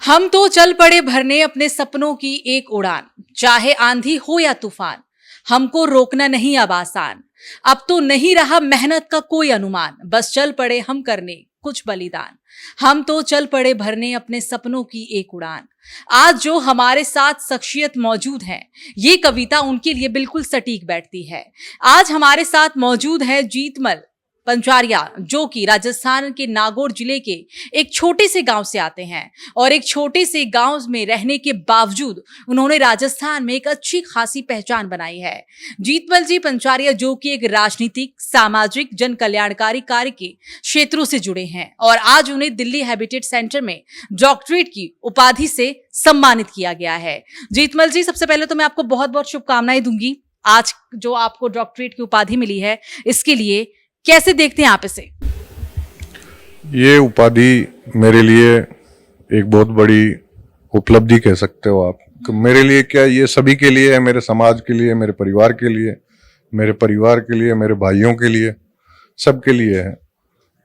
हम तो चल पड़े भरने अपने सपनों की एक उड़ान, चाहे आंधी हो या तूफान, हमको रोकना नहीं अब आसान। अब तो नहीं रहा मेहनत का कोई अनुमान, बस चल पड़े हम करने कुछ बलिदान। हम तो चल पड़े भरने अपने सपनों की एक उड़ान। आज जो हमारे साथ शख्सियत मौजूद है, ये कविता उनके लिए बिल्कुल सटीक बैठती है। आज हमारे साथ मौजूद है जीतमल पंचारिया, जो कि राजस्थान के नागौर जिले के एक छोटे से गांव से आते हैं और एक छोटे से गांव में रहने के बावजूद उन्होंने राजस्थान में एक अच्छी खासी पहचान बनाई है। जीतमल जी पंचारिया जो कि एक राजनीतिक, सामाजिक, जन कल्याणकारी कार्य के क्षेत्रों से जुड़े हैं और आज उन्हें दिल्ली हैबिटेट सेंटर में डॉक्टरेट की उपाधि से सम्मानित किया गया है। जीतमल जी, सबसे पहले तो मैं आपको बहुत बहुत शुभकामनाएं दूंगी आज जो आपको डॉक्टरेट की उपाधि मिली है इसके लिए। कैसे देखते हैं आप इसे? ये उपाधि मेरे लिए एक बहुत बड़ी उपलब्धि कह सकते हो आप। मेरे लिए क्या, ये सभी के लिए है, मेरे समाज के लिए, मेरे परिवार के लिए, मेरे परिवार के लिए, मेरे भाइयों के लिए, सबके लिए है।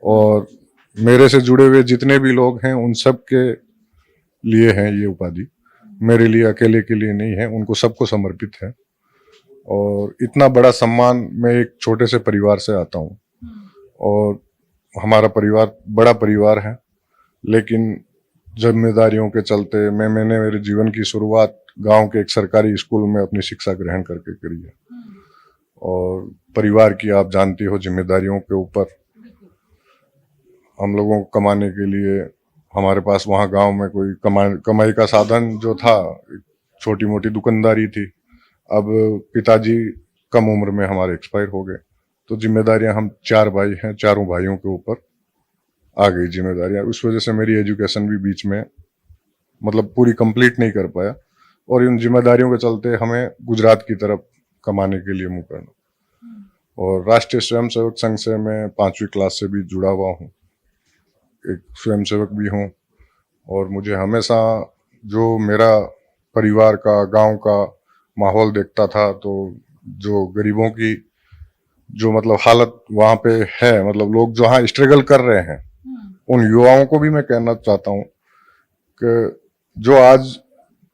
और मेरे से जुड़े हुए जितने भी लोग हैं उन सब के लिए है ये उपाधि। मेरे लिए अकेले के लिए नहीं है, उनको सबको समर्पित है। और इतना बड़ा सम्मान, मैं एक छोटे से परिवार से आता हूँ और हमारा परिवार बड़ा परिवार है, लेकिन जिम्मेदारियों के चलते मैंने मेरे जीवन की शुरुआत गांव के एक सरकारी स्कूल में अपनी शिक्षा ग्रहण करके करी है। और परिवार की आप जानती हो जिम्मेदारियों के ऊपर हम लोगों को कमाने के लिए, हमारे पास वहाँ गांव में कोई कमाई का साधन जो था, छोटी मोटी दुकानदारी थी। अब पिताजी कम उम्र में हमारे एक्सपायर हो गए, तो जिम्मेदारियां, हम 4 भाई हैं, चारों भाइयों के ऊपर आ गई जिम्मेदारियां। उस वजह से मेरी एजुकेशन भी बीच में मतलब पूरी कंप्लीट नहीं कर पाया और इन जिम्मेदारियों के चलते हमें गुजरात की तरफ कमाने के लिए मुंह करना। और राष्ट्रीय स्वयंसेवक संघ से मैं 5वीं क्लास से भी जुड़ा हुआ हूँ, एक स्वयंसेवक भी हूँ। और मुझे हमेशा जो मेरा परिवार का, गांव का माहौल देखता था, तो जो गरीबों की जो मतलब हालत वहां पे है, मतलब लोग जो हाँ स्ट्रगल कर रहे हैं, उन युवाओं को भी मैं कहना चाहता हूँ कि जो आज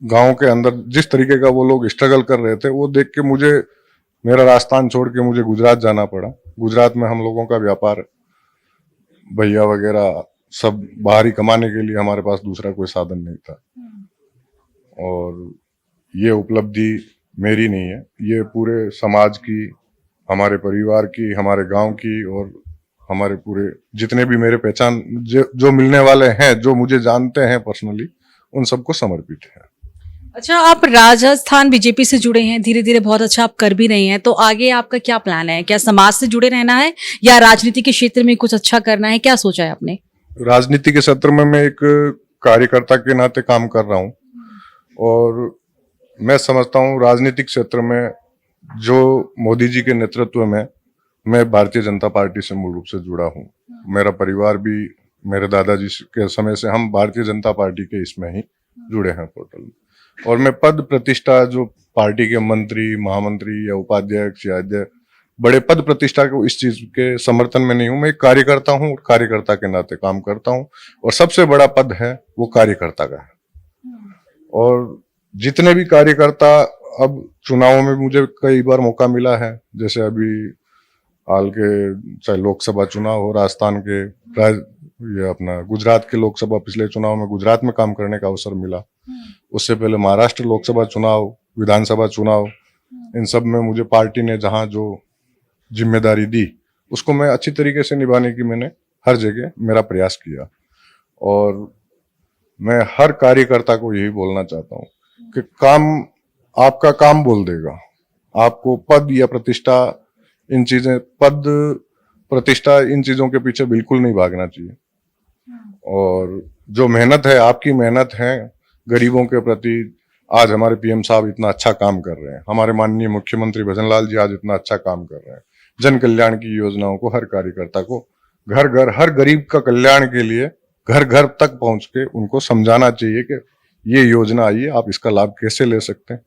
गांव के अंदर जिस तरीके का वो लोग स्ट्रगल कर रहे थे, वो देख के मुझे, मेरा राजस्थान छोड़ के मुझे गुजरात जाना पड़ा। गुजरात में हम लोगों का व्यापार, भैया वगैरह सब बाहरी कमाने के लिए, हमारे पास दूसरा कोई साधन नहीं था। और ये उपलब्धि मेरी नहीं है, ये पूरे समाज की, हमारे परिवार की, हमारे गांव की और हमारे पूरे जितने भी मेरे पहचान जो मिलने वाले हैं, जो मुझे जानते हैं पर्सनली, उन सबको समर्पित है। अच्छा, आप राजस्थान बीजेपी से जुड़े हैं, धीरे धीरे बहुत अच्छा आप कर भी रहे हैं, तो आगे आपका क्या प्लान है? क्या समाज से जुड़े रहना है या राजनीति के क्षेत्र में कुछ अच्छा करना है? क्या सोचा है आपने? राजनीति के क्षेत्र में मैं एक कार्यकर्ता के नाते काम कर रहा हूँ और मैं समझता हूँ राजनीतिक क्षेत्र में जो मोदी जी के नेतृत्व में, मैं भारतीय जनता पार्टी से मूल रूप से जुड़ा हूँ। मेरा परिवार भी, मेरे दादाजी के समय से हम भारतीय जनता पार्टी के इसमें ही जुड़े हैं पोर्टल में। और मैं पद प्रतिष्ठा, जो पार्टी के मंत्री, महामंत्री या उपाध्यक्ष या अध्यक्ष, बड़े पद प्रतिष्ठा को, इस चीज के समर्थन में नहीं हूँ। मैं एक कार्यकर्ता हूँ, कार्यकर्ता के नाते काम करता हूँ और सबसे बड़ा पद है वो कार्यकर्ता का है। और जितने भी कार्यकर्ता, अब चुनावों में मुझे कई बार मौका मिला है, जैसे अभी हाल के चाहे लोकसभा चुनाव हो राजस्थान के, ये अपना गुजरात के लोकसभा, पिछले चुनाव में गुजरात में काम करने का अवसर मिला। उससे पहले महाराष्ट्र लोकसभा चुनाव, विधानसभा चुनाव, इन सब में मुझे पार्टी ने जहां जो जिम्मेदारी दी, उसको मैं अच्छी तरीके से निभाने की मैंने हर जगह मेरा प्रयास किया। और मैं हर कार्यकर्ता को यही बोलना चाहता हूँ कि काम आपका काम बोल देगा। आपको पद या प्रतिष्ठा, इन चीजें, पद प्रतिष्ठा, इन चीजों के पीछे बिल्कुल नहीं भागना चाहिए। और जो मेहनत है, आपकी मेहनत है गरीबों के प्रति, आज हमारे पीएम साहब इतना अच्छा काम कर रहे हैं, हमारे माननीय मुख्यमंत्री भजन लाल जी आज इतना अच्छा काम कर रहे हैं। जन कल्याण की योजनाओं को हर कार्यकर्ता को घर घर, हर गरीब का कल्याण के लिए घर घर तक पहुंच के उनको समझाना चाहिए कि ये योजना आई है, आप इसका लाभ कैसे ले सकते हैं।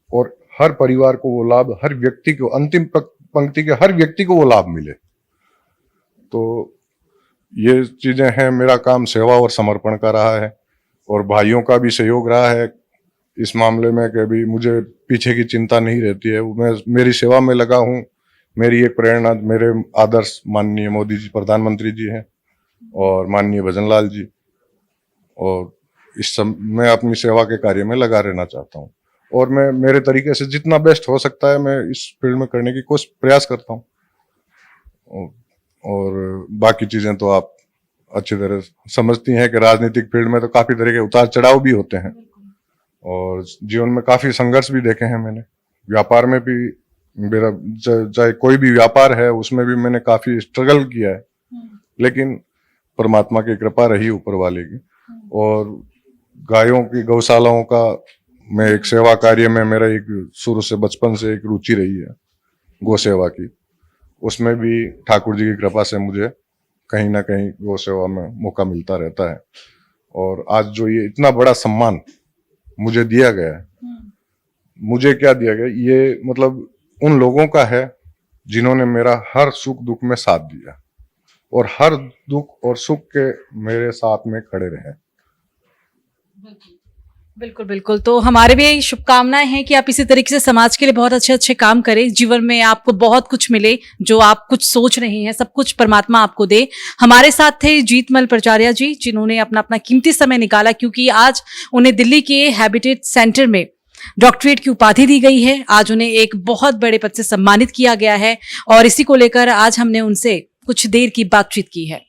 और हर परिवार को वो लाभ, हर व्यक्ति को, अंतिम पंक्ति के हर व्यक्ति को वो लाभ मिले। तो ये चीजें हैं, मेरा काम सेवा और समर्पण का रहा है और भाइयों का भी सहयोग रहा है इस मामले में कि अभी मुझे पीछे की चिंता नहीं रहती है। मैं मेरी सेवा में लगा हूँ। मेरी एक प्रेरणा मेरे आदर्श माननीय मोदी जी प्रधानमंत्री जी हैं और माननीय भजन लाल जी, और मैं अपनी सेवा के कार्य में लगा रहना चाहता हूँ और मैं मेरे तरीके से जितना बेस्ट हो सकता है मैं इस फील्ड में करने की प्रयास करता हूँ। और बाकी चीजें तो आप अच्छी तरह समझती हैं कि राजनीतिक फील्ड में तो काफी तरह के उतार चढ़ाव भी होते हैं और जीवन में काफी संघर्ष भी देखे हैं मैंने। व्यापार में भी मेरा चाहे कोई भी व्यापार है उसमें भी मैंने काफी स्ट्रगल किया है, लेकिन परमात्मा की कृपा रही ऊपर वाले की। और गायों की गौशालाओं का मैं एक सेवा कार्य में मेरा एक शुरू से बचपन से एक रुचि रही है गौ सेवा की। उसमें भी ठाकुर जी की कृपा से मुझे कहीं ना कहीं गौ सेवा में मौका मिलता रहता है। और आज जो ये इतना बड़ा सम्मान मुझे दिया गया है, मुझे क्या दिया गया, ये मतलब उन लोगों का है जिन्होंने मेरा हर सुख दुख में साथ दिया और हर दुख और सुख के मेरे साथ में खड़े रहे। बिल्कुल बिल्कुल। तो हमारे भी यही शुभकामनाएं हैं कि आप इसी तरीके से समाज के लिए बहुत अच्छे अच्छे काम करें, जीवन में आपको बहुत कुछ मिले, जो आप कुछ सोच रहे हैं सब कुछ परमात्मा आपको दे। हमारे साथ थे जीतमल प्रचार्य जी, जिन्होंने अपना अपना कीमती समय निकाला, क्योंकि आज उन्हें दिल्ली के हैबिटेट सेंटर में डॉक्टरेट की उपाधि दी गई है। आज उन्हें एक बहुत बड़े पद से सम्मानित किया गया है और इसी को लेकर आज हमने उनसे कुछ देर की बातचीत की है।